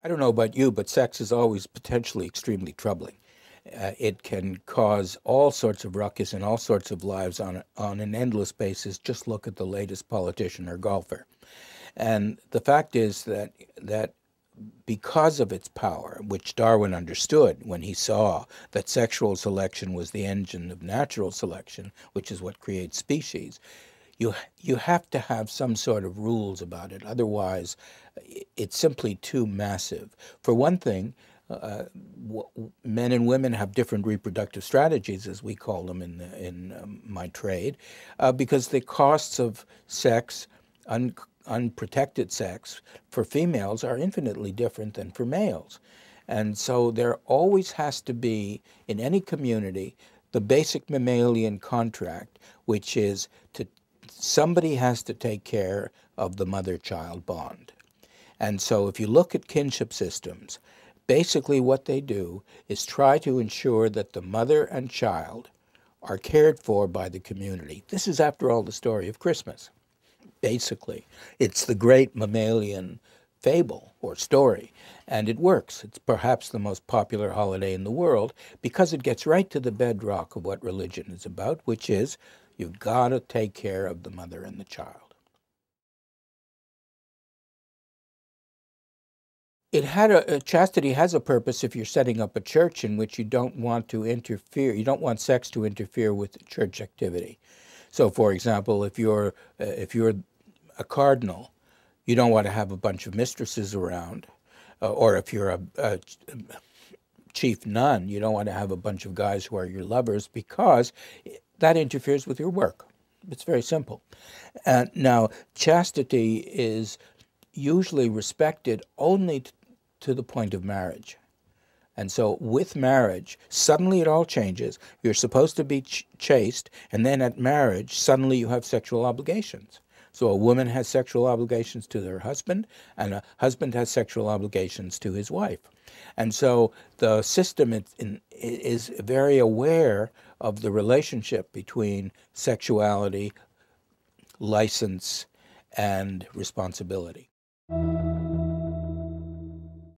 I don't know about you, but sex is always potentially extremely troubling. It can cause all sorts of ruckus in all sorts of lives on an endless basis. Just look at the latest politician or golfer. And the fact is that because of its power, which Darwin understood when he saw that sexual selection was the engine of natural selection, which is what creates species, you have to have some sort of rules about it. Otherwise, it's simply too massive. For one thing, men and women have different reproductive strategies, as we call them in my trade, because the costs of sex, unprotected sex, for females are infinitely different than for males. And so there always has to be, in any community, the basic mammalian contract, which is somebody has to take care of the mother-child bond. And so if you look at kinship systems, basically what they do is try to ensure that the mother and child are cared for by the community. This is, after all, the story of Christmas. Basically, it's the great mammalian fable or story, and it works. It's perhaps the most popular holiday in the world because it gets right to the bedrock of what religion is about, which is you've got to take care of the mother and the child. Chastity has a purpose if you're setting up a church in which you don't want to interfere. You don't want sex to interfere with church activity. So, for example, if you're a cardinal, you don't want to have a bunch of mistresses around, or if you're a chief nun, you don't want to have a bunch of guys who are your lovers because that interferes with your work. It's very simple. Now, chastity is usually respected only to the point of marriage. And so with marriage, suddenly it all changes. You're supposed to be chaste, and then at marriage, suddenly you have sexual obligations. So a woman has sexual obligations to her husband, and a husband has sexual obligations to his wife. And so the system is very aware of the relationship between sexuality, license, and responsibility.